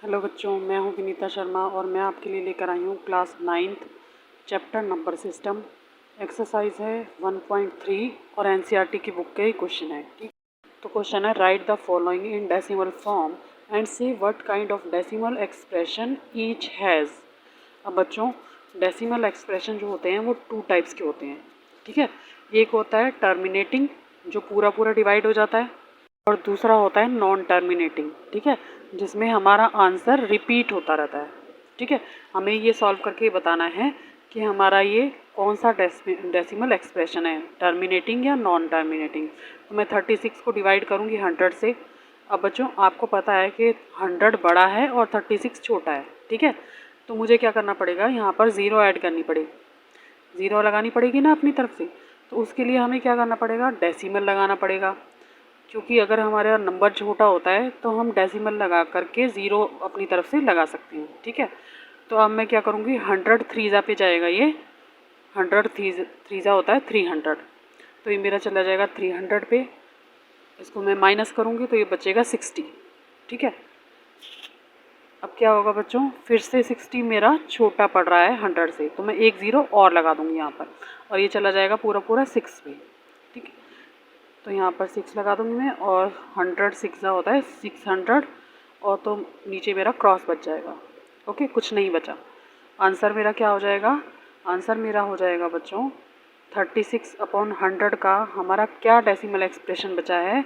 Hello बच्चों, मैं हूं विनीता शर्मा और मैं आपके लिए लेकर आई हूं class 9th chapter number system. Exercise है 1.3 और एनसीईआरटी की बुक के क्वेश्चन है। ठीक, तो क्वेश्चन है right the following in decimal form and say what kind of decimal expression each has. अब बच्चों, डेसिमल एक्सप्रेशन जो होते हैं वो 2 टाइप्स के होते हैं। ठीक है, एक होता है टर्मिनेटिंग जो पूरा पूरा डिवाइड हो जाता है, और दूसरा होता है नॉन टर्मिनेटिंग। ठीक है, जिसमें हमारा आंसर रिपीट होता रहता है। ठीक है, हमें ये सॉल्व करके बताना है कि हमारा ये कौन सा डेसिमल एक्सप्रेशन है, टर्मिनेटिंग या नॉन टर्मिनेटिंग। तो मैं 36 को डिवाइड करूँगी 100 से। अब बच्चों, आपको पता है कि 100 बड़ा है और 36 छोटा है। ठीक है, तो मुझे क्या करना पड़ेगा, यहाँ पर ज़ीरो ऐड करनी पड़ेगी, ज़ीरो लगानी पड़ेगी ना अपनी तरफ से। तो उसके लिए हमें क्या करना पड़ेगा, डेसिमल लगाना पड़ेगा। क्योंकि अगर हमारा नंबर छोटा होता है तो हम डेसिमल लगा करके ज़ीरो अपनी तरफ से लगा सकते हैं। ठीक है, तो अब मैं क्या करूँगी, 100 थ्रीज़ा पे जाएगा, ये 100 थ्रीज़ा होता है 300, तो ये मेरा चला जाएगा 300 पे। इसको मैं माइनस करूँगी तो ये बचेगा 60। ठीक है, अब क्या होगा बच्चों, फिर से 60 मेरा छोटा पड़ रहा है 100 से, तो मैं एक ज़ीरो और लगा दूँगी यहाँ पर, और ये चला जाएगा पूरा पूरा 6 पे। ठीक है, तो यहाँ पर 6 लगा दूँगी मैं, और 100 6 होता है 600, और तो नीचे मेरा क्रॉस बच जाएगा। ओके, कुछ नहीं बचा। आंसर मेरा क्या हो जाएगा, आंसर मेरा हो जाएगा बच्चों 36/100 का हमारा क्या डेसिमल एक्सप्रेशन बचा है,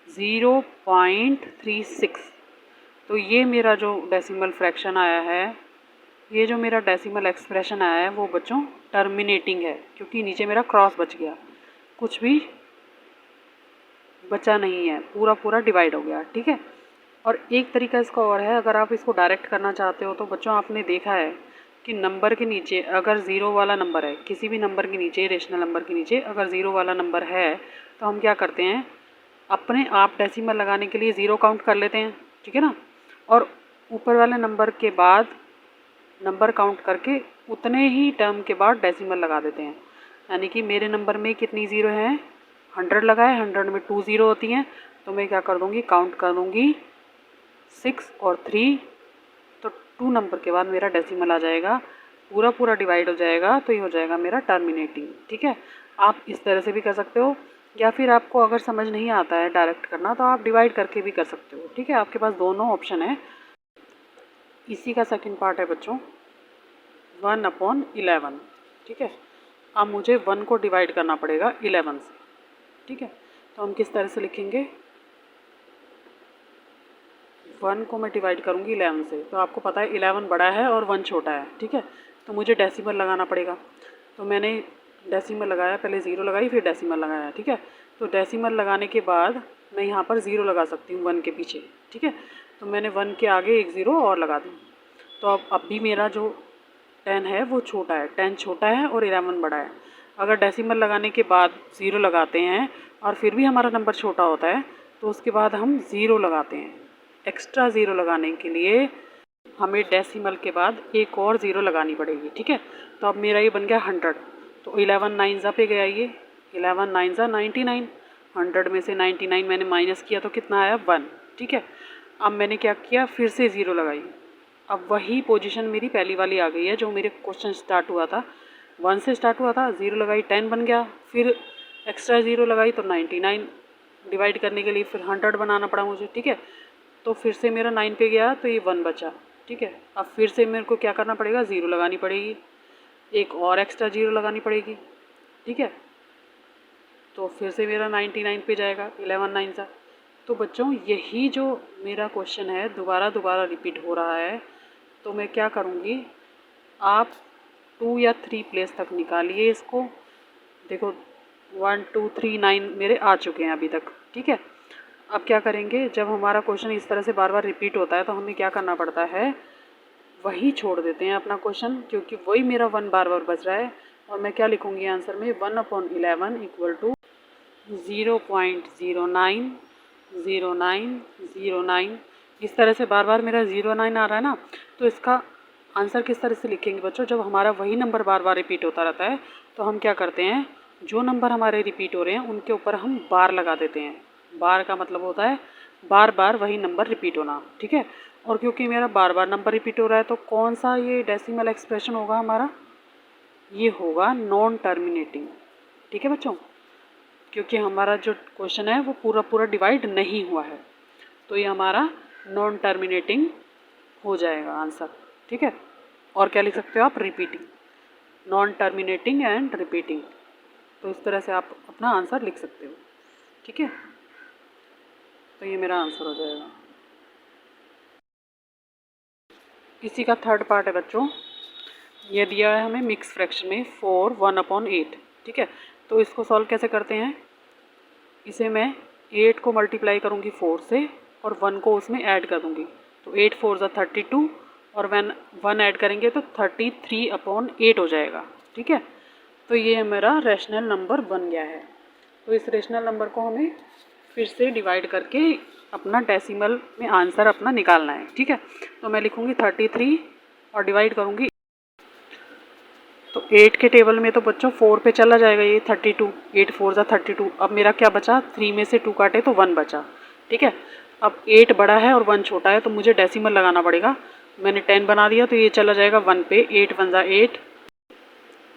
0.36। तो ये मेरा जो डेसिमल फ्रैक्शन आया है, ये जो मेरा डेसिमल एक्सप्रेशन आया है वो बच्चों टर्मिनेटिंग है, क्योंकि नीचे मेरा क्रॉस बच गया, कुछ भी बचा नहीं है, पूरा पूरा डिवाइड हो गया। ठीक है, और एक तरीका इसका और है, अगर आप इसको डायरेक्ट करना चाहते हो तो बच्चों आपने देखा है कि नंबर के नीचे अगर ज़ीरो वाला नंबर है, किसी भी नंबर के नीचे, रेशनल नंबर के नीचे अगर ज़ीरो वाला नंबर है, तो हम क्या करते हैं, अपने आप डेसिमल लगाने के लिए ज़ीरो काउंट कर लेते हैं। ठीक है ना, और ऊपर वाले नंबर के बाद नंबर काउंट करके उतने ही टर्म के बाद डेसिमल लगा देते हैं। यानी कि मेरे नंबर में कितनी ज़ीरो हैं, 100 लगाए, 100 में 2 ज़ीरो होती हैं, तो मैं क्या कर दूँगी, काउंट कर दूँगी 6 और 3, तो 2 नंबर के बाद मेरा डेसिमल आ जाएगा, पूरा पूरा डिवाइड हो जाएगा, तो ये हो जाएगा मेरा टर्मिनेटिंग। ठीक है, आप इस तरह से भी कर सकते हो, या फिर आपको अगर समझ नहीं आता है डायरेक्ट करना तो आप डिवाइड करके भी कर सकते हो। ठीक है, आपके पास दोनों ऑप्शन है। इसी का सेकंड पार्ट है बच्चों 1/11। ठीक है, अब मुझे 1 को डिवाइड करना पड़ेगा 11 से। ठीक है, तो हम किस तरह से लिखेंगे, 1 को मैं डिवाइड करूँगी 11 से, तो आपको पता है 11 बड़ा है और 1 छोटा है। ठीक है, तो मुझे डेसिमल लगाना पड़ेगा, तो मैंने डेसिमल लगाया, पहले ज़ीरो लगाई फिर डेसिमल लगाया। ठीक है, तो डेसिमल लगाने के बाद मैं यहाँ पर ज़ीरो लगा सकती हूँ 1 के पीछे। ठीक है, तो मैंने 1 के आगे एक ज़ीरो और लगा दी, तो अब भी मेरा जो 10 है वो छोटा है, 10 छोटा है और 11 बड़ा है। अगर डेसिमल लगाने के बाद ज़ीरो लगाते हैं और फिर भी हमारा नंबर छोटा होता है, तो उसके बाद हम ज़ीरो लगाते हैं। एक्स्ट्रा ज़ीरो लगाने के लिए हमें डेसिमल के बाद एक और ज़ीरो लगानी पड़ेगी। ठीक है, तो अब मेरा ये बन गया 100, तो 11 9 पे गया, ये 11 9 99, 100 में से 99 मैंने माइनस किया तो कितना आया, 1। ठीक है, अब मैंने क्या किया, फिर से ज़ीरो लगाई, अब वही पोजीशन मेरी पहली वाली आ गई है जो मेरे क्वेश्चन स्टार्ट हुआ था, 1 से स्टार्ट हुआ था, ज़ीरो लगाई 10 बन गया, फिर एक्स्ट्रा ज़ीरो लगाई तो 99, डिवाइड करने के लिए फिर 100 बनाना पड़ा मुझे। ठीक है, तो फिर से मेरा 9 पे गया तो ये 1 बचा। ठीक है, अब फिर से मेरे को क्या करना पड़ेगा, ज़ीरो लगानी पड़ेगी, एक और एक्स्ट्रा ज़ीरो लगानी पड़ेगी। ठीक है, तो फिर से मेरा 99 पे जाएगा, 11 9 सा। तो बच्चों, यही जो मेरा क्वेश्चन है दोबारा दोबारा रिपीट हो रहा है, तो मैं क्या करूँगी, आप 2 या 3 प्लेस तक निकालिए इसको। देखो 1 2 3 9 मेरे आ चुके हैं अभी तक। ठीक है, अब क्या करेंगे, जब हमारा क्वेश्चन इस तरह से बार बार रिपीट होता है तो हमें क्या करना पड़ता है, वही छोड़ देते हैं अपना क्वेश्चन, क्योंकि वही मेरा 1 बार बार बच रहा है। और मैं क्या लिखूँगी आंसर में, 1/11 इक्वल टू 0.090909। इस तरह से बार बार मेरा 09 आ रहा है ना, तो इसका आंसर किस तरह से लिखेंगे बच्चों, जब हमारा वही नंबर बार बार रिपीट होता रहता है तो हम क्या करते हैं, जो नंबर हमारे रिपीट हो रहे हैं उनके ऊपर हम बार लगा देते हैं। बार का मतलब होता है बार बार वही नंबर रिपीट होना, ठीक है। और क्योंकि मेरा बार बार नंबर रिपीट हो रहा है तो कौन सा ये डेसिमल एक्सप्रेशन होगा हमारा, ये होगा नॉन टर्मिनेटिंग, ठीक है बच्चों। क्योंकि हमारा जो क्वेश्चन है वो पूरा पूरा डिवाइड नहीं हुआ है, तो ये हमारा नॉन टर्मिनेटिंग हो जाएगा आंसर, ठीक है। और क्या लिख सकते हो आप, repeating, non terminating and repeating. तो इस तरह से आप अपना आंसर लिख सकते हो, ठीक है। तो ये मेरा आंसर हो जाएगा। इसी का थर्ड पार्ट है बच्चों, ये दिया है हमें मिक्स फ्रैक्शन में 4 1/8, ठीक है। तो इसको सॉल्व कैसे करते हैं, इसे मैं 8 को मल्टीप्लाई करूँगी 4 से और 1 को उसमें ऐड कर दूँगी, तो 8 4 ज़ा 32 और 1 ऐड करेंगे तो 33/8 हो जाएगा, ठीक है। तो ये मेरा रैशनल नंबर बन गया है। तो इस रैशनल नंबर को हमें फिर से डिवाइड करके अपना डेसिमल में आंसर अपना निकालना है, ठीक है। तो मैं लिखूँगी 33 और डिवाइड करूँगी, तो 8 के टेबल में तो बच्चों 4 पे चला जाएगा ये 32, 8 4 ज़ा 32। अब मेरा क्या बचा, 3 में से 2 काटे तो 1 बचा, ठीक है। अब 8 बड़ा है और 1 छोटा है तो मुझे डेसिमल लगाना पड़ेगा। मैंने 10 बना दिया तो ये चला जाएगा 1 पे, 8 1 ज़ा 8,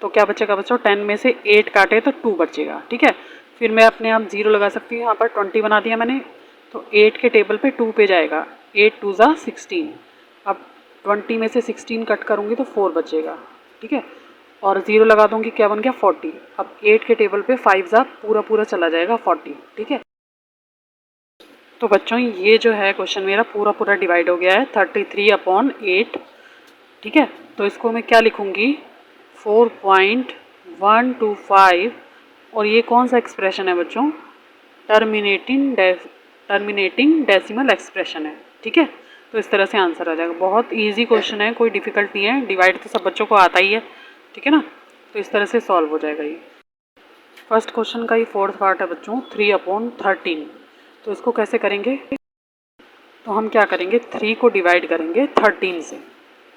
तो क्या बचेगा बच्चों, 10 में से 8 काटे तो 2 बचेगा, ठीक है। फिर मैं अपने आप 0 लगा सकती हूँ, यहाँ पर 20 बना दिया मैंने, तो 8 के टेबल पे 2 पे जाएगा, 8 2 ज़ा 16। अब 20 में से 16 कट करूँगी तो 4 बचेगा, ठीक है। और 0 लगा दूँगी, क्या बन गया 40। अब 8 के टेबल पे 5 ज़ा पूरा पूरा चला जाएगा 40, ठीक है। तो बच्चों ये जो है क्वेश्चन मेरा पूरा पूरा डिवाइड हो गया है 33/8, ठीक है। तो इसको मैं क्या लिखूँगी, 4.125, और ये कौन सा एक्सप्रेशन है बच्चों, टर्मिनेटिंग डेसिमल एक्सप्रेशन है, ठीक है। तो इस तरह से आंसर आ जाएगा। बहुत इजी क्वेश्चन है, कोई डिफ़िकल्ट नहीं है, डिवाइड तो सब बच्चों को आता ही है, ठीक है ना। तो इस तरह से सॉल्व हो जाएगा ये। फर्स्ट क्वेश्चन का ये फोर्थ पार्ट है बच्चों, 3/13। तो इसको कैसे करेंगे, तो हम क्या करेंगे, 3 को डिवाइड करेंगे 13 से,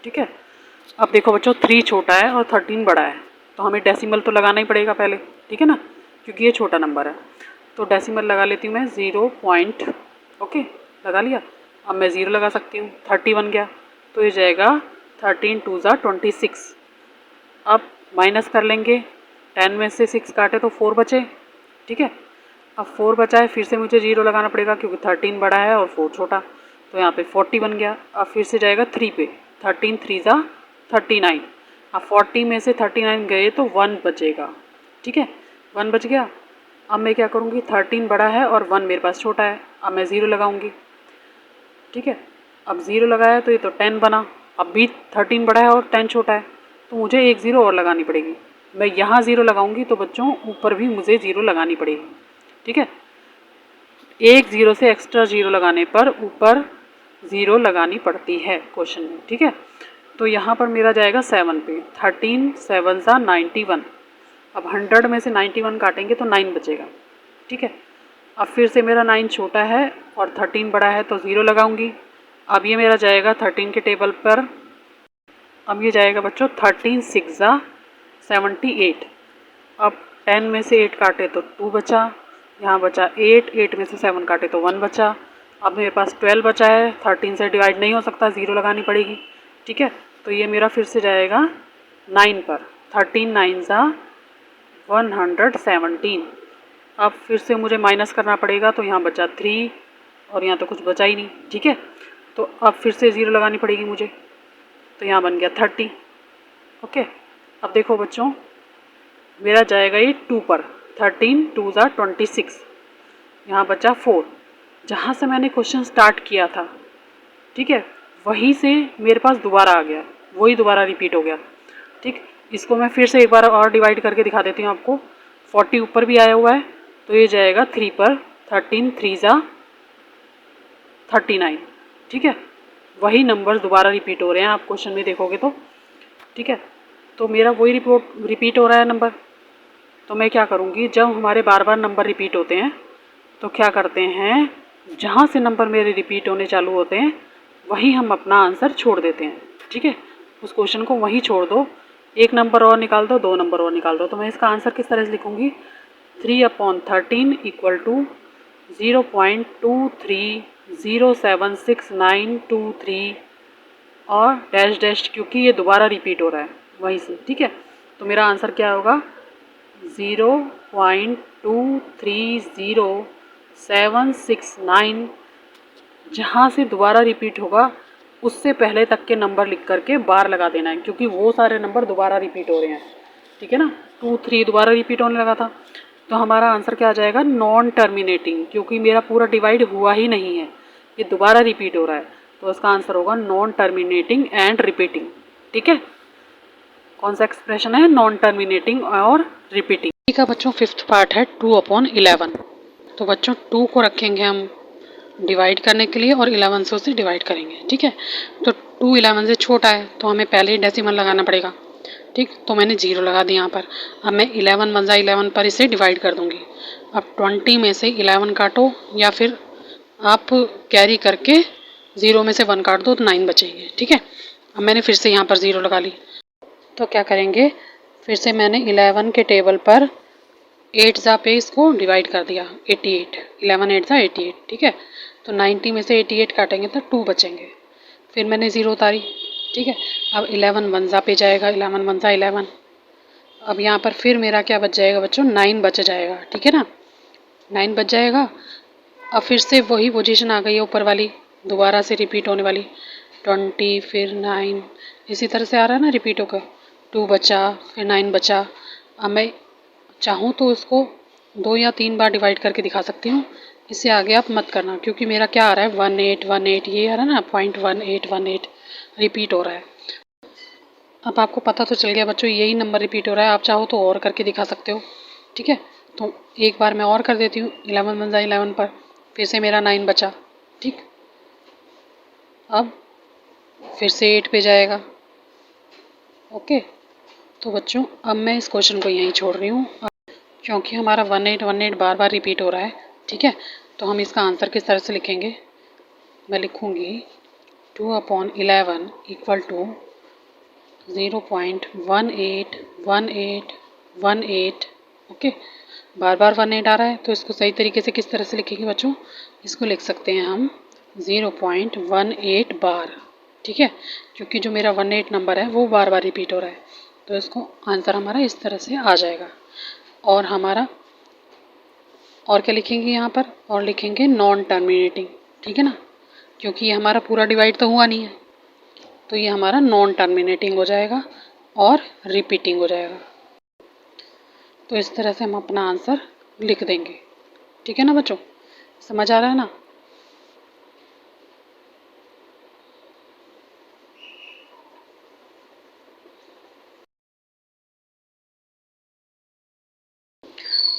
ठीक है। अब देखो बच्चों 3 छोटा है और 13 बड़ा है, तो हमें डेसिमल तो लगाना ही पड़ेगा पहले, ठीक है ना, क्योंकि ये छोटा नंबर है। तो डेसिमल लगा लेती हूँ मैं 0 पॉइंट, ओके लगा लिया। अब मैं 0 लगा सकती हूँ, 30 बन गया, तो ये जाएगा 13 2 ज़ा 26। अब माइनस कर लेंगे, 10 में से 6 काटे तो 4 बचे, ठीक है। अब 4 बचा है, फिर से मुझे 0 लगाना पड़ेगा क्योंकि 13 बड़ा है और 4 छोटा, तो यहाँ पे 40 बन गया। अब फिर से जाएगा 3 पे, 13 3 ज़ा 39। अब 40 में से 39 गए तो 1 बचेगा, ठीक है, 1 बच गया। अब मैं क्या करूँगी, 13 बड़ा है और 1 मेरे पास छोटा है, अब मैं 0 लगाऊँगी, ठीक है। अब 0 लगाया तो ये तो 10 बना, अब भी 13 बड़ा है और 10 छोटा है, तो मुझे एक 0 और लगानी पड़ेगी। मैं यहाँ 0 लगाऊंगी तो बच्चों ऊपर भी मुझे 0 लगानी पड़ेगी, ठीक है। एक 0 से एक्स्ट्रा 0 लगाने पर ऊपर 0 लगानी पड़ती है क्वेश्चन में, ठीक है। तो यहाँ पर मेरा जाएगा 7 पे, 13 7 ज़ा 91। अब 100 में से 91 काटेंगे तो 9 बचेगा, ठीक है। अब फिर से मेरा 9 छोटा है और 13 बड़ा है तो 0 लगाऊंगी। अब ये मेरा जाएगा 13 के टेबल पर, अब ये जाएगा बच्चों 13 6 ज़ा 78। अब 10 में से 8 काटे तो 2 बचा, यहाँ बचा 8, 8 में से 7 काटे तो 1 बचा। अब मेरे पास 12 बचा है, 13 से डिवाइड नहीं हो सकता, 0 लगानी पड़ेगी, ठीक है। तो ये मेरा फिर से जाएगा 9 पर, 13 9 ज़ा 117। अब फिर से मुझे माइनस करना पड़ेगा, तो यहाँ बचा 3 और यहाँ तो कुछ बचा ही नहीं, ठीक है। तो अब फिर से 0 लगानी पड़ेगी मुझे, तो यहाँ बन गया 30, ओके। अब देखो बच्चों मेरा जाएगा ये 2 पर, 13 2 ज़ा 26, यहाँ बचा 4। जहाँ से मैंने क्वेश्चन स्टार्ट किया था, ठीक है, वहीं से मेरे पास दोबारा आ गया, वही दोबारा रिपीट हो गया, ठीक। इसको मैं फिर से एक बार और डिवाइड करके दिखा देती हूँ आपको। 40 ऊपर भी आया हुआ है, तो ये जाएगा 3 पर, 13 3 ज़ा 39, ठीक है। वही नंबर दोबारा रिपीट हो रहे हैं, आप क्वेश्चन में देखोगे तो, ठीक है। तो मेरा वही रिपीट हो रहा है नंबर। तो मैं क्या करूँगी, जब हमारे बार बार नंबर रिपीट होते हैं तो क्या करते हैं, जहाँ से नंबर मेरे रिपीट होने चालू होते हैं वहीं हम अपना आंसर छोड़ देते हैं, ठीक है। उस क्वेश्चन को वहीं छोड़ दो, एक नंबर और निकाल दो, 2 नंबर और निकाल दो। तो मैं इसका आंसर किस तरह से लिखूँगी, 3/13 = 0.23 07692 और डैश डैश, क्योंकि ये दोबारा रिपीट हो रहा है वहीं से, ठीक है। तो मेरा आंसर क्या होगा, 0.230769, जहाँ से दोबारा रिपीट होगा उससे पहले तक के नंबर लिख करके बार लगा देना है, क्योंकि वो सारे नंबर दोबारा रिपीट हो रहे हैं, ठीक है ना। 2 3 दोबारा रिपीट होने लगा था, तो हमारा आंसर क्या आ जाएगा, नॉन टर्मिनेटिंग, क्योंकि मेरा पूरा डिवाइड हुआ ही नहीं है, ये दोबारा रिपीट हो रहा है, तो इसका आंसर होगा नॉन टर्मिनेटिंग एंड रिपीटिंग, ठीक है। कौन सा एक्सप्रेशन है, नॉन टर्मिनेटिंग और रिपीटिंग। ठीक है बच्चों, फिफ्थ पार्ट है 2/11। तो बच्चों 2 को रखेंगे हम डिवाइड करने के लिए और 11 से उसे डिवाइड करेंगे, ठीक है। तो 2 11 से छोटा है, तो हमें पहले ही डेसिमल लगाना पड़ेगा, ठीक। तो मैंने 0 लगा दिया यहाँ पर। अब मैं 11 1 11 पर इसे डिवाइड कर दूँगी। अब 20 में से 11 काटो, या फिर आप कैरी करके 0 में से 1 काट दो तो 9 बचेंगे, ठीक है। अब मैंने फिर से यहाँ पर 0 लगा ली, तो क्या करेंगे, फिर से मैंने 11 के टेबल पर 8 जा पे इसको डिवाइड कर दिया, 88, 11 8 जा 88, ठीक है। तो 90 में से 88 काटेंगे तो 2 बचेंगे, फिर मैंने 0 उतारी, ठीक है। अब 11 1 जा पे जाएगा, 11 1 जा 11। अब यहाँ पर फिर मेरा क्या बच जाएगा बच्चों, 9 बच जाएगा, ठीक है ना, 9 बच जाएगा। अब फिर से वही पोजीशन आ गई है ऊपर वाली, दोबारा से रिपीट होने वाली, 20 फिर 9, इसी तरह से आ रहा है ना रिपीट होकर। 2 बचा, फिर 9 बचा। अब मैं चाहूँ तो इसको 2 या 3 बार डिवाइड करके दिखा सकती हूँ, इससे आगे आप मत करना, क्योंकि मेरा क्या आ रहा है 1818, ये आ रहा है ना, 0.1818 रिपीट हो रहा है। अब आपको पता तो चल गया बच्चों, यही नंबर रिपीट हो रहा है। आप चाहो तो और करके दिखा सकते हो, ठीक है। तो एक बार मैं और कर देती हूँ, 11 1 11 पर, फिर से मेरा 9 बचा, ठीक। अब फिर से 8 पे जाएगा, ओके। तो बच्चों अब मैं इस क्वेश्चन को यहीं छोड़ रही हूँ, क्योंकि हमारा 1818 बार बार रिपीट हो रहा है, ठीक है। तो हम इसका आंसर किस तरह से लिखेंगे, मैं लिखूँगी 2/11 इक्वल टू 0.1818, ओके। बार बार 18 आ रहा है, तो इसको सही तरीके से किस तरह से लिखेंगे बच्चों, इसको लिख सकते हैं हम 0.18 बार, ठीक है, क्योंकि जो मेरा 18 नंबर है वो बार बार रिपीट हो रहा है, तो इसको आंसर हमारा इस तरह से आ जाएगा। और हमारा और क्या लिखेंगे यहाँ पर, और लिखेंगे नॉन टर्मिनेटिंग, ठीक है ना, क्योंकि ये हमारा पूरा डिवाइड तो हुआ नहीं है, तो ये हमारा नॉन टर्मिनेटिंग हो जाएगा और रिपीटिंग हो जाएगा। तो इस तरह से हम अपना आंसर लिख देंगे, ठीक है ना बच्चों, समझ आ रहा है ना।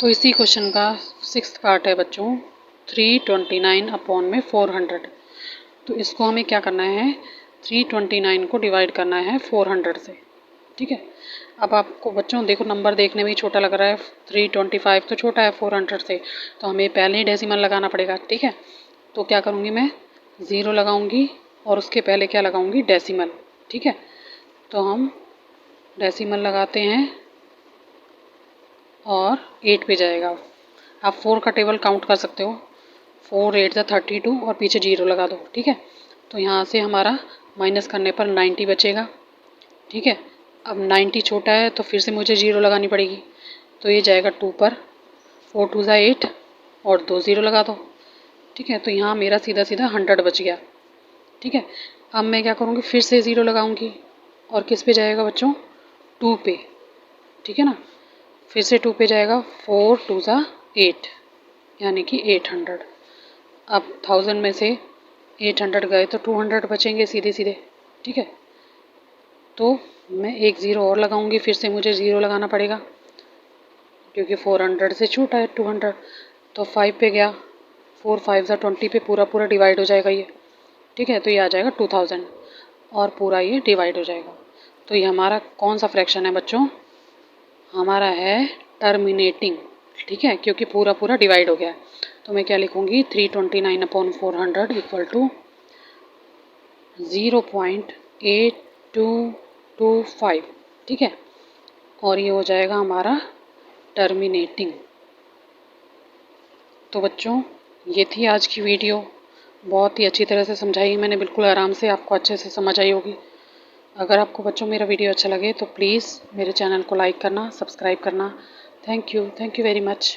तो इसी क्वेश्चन का 6th पार्ट है बच्चों, 329/400। तो इसको हमें क्या करना है, 329 को डिवाइड करना है 400 से, ठीक है। अब आपको बच्चों देखो नंबर देखने में ही छोटा लग रहा है, 325 तो छोटा है 400 से, तो हमें पहले ही डेसिमल लगाना पड़ेगा, ठीक है। तो क्या करूँगी मैं, 0 लगाऊंगी और उसके पहले क्या लगाऊंगी, डेसिमल, ठीक है। तो हम डेसिमल लगाते हैं और 8 पे जाएगा। आप 4 का टेबल काउंट कर सकते हो, 4 8 जा 32 और पीछे 0 लगा दो, ठीक है। तो यहाँ से हमारा माइनस करने पर 90 बचेगा, ठीक है। अब 90 छोटा है तो फिर से मुझे 0 लगानी पड़ेगी, तो ये जाएगा 2 पर, 4 2 जा 8 और 2 0 लगा दो, ठीक है। तो यहाँ मेरा सीधा सीधा 100 बच गया, ठीक है। अब मैं क्या करूँगी, फिर से 0 लगाऊंगी और किस पे जाएगा बच्चों, 2 पे, ठीक है ना। फिर से 2 पे जाएगा, 4 2 जा 8 यानी कि 800। अब 1000 में से 800 गए तो 200 बचेंगे सीधे सीधे, ठीक है। तो मैं एक 0 और लगाऊंगी, फिर से मुझे 0 लगाना पड़ेगा, क्योंकि 400 से छोटा है 200। तो 5 पे गया, 4 5 जा 20 पे पूरा पूरा डिवाइड हो जाएगा ये, ठीक है। तो ये आ जाएगा 2000 और पूरा ये डिवाइड हो जाएगा। तो ये हमारा कौन सा फ्रैक्शन है बच्चों, हमारा है टर्मिनेटिंग, ठीक है, क्योंकि पूरा पूरा डिवाइड हो गया है। तो मैं क्या लिखूँगी, 329/400 इक्वल टू 0.8225, ठीक है। और ये हो जाएगा हमारा टर्मिनेटिंग। तो बच्चों ये थी आज की वीडियो। बहुत ही अच्छी तरह से समझाई मैंने, बिल्कुल आराम से, आपको अच्छे से समझ आई होगी। अगर आपको बच्चों मेरा वीडियो अच्छा लगे तो प्लीज़ मेरे चैनल को लाइक करना, सब्सक्राइब करना। Thank you very much.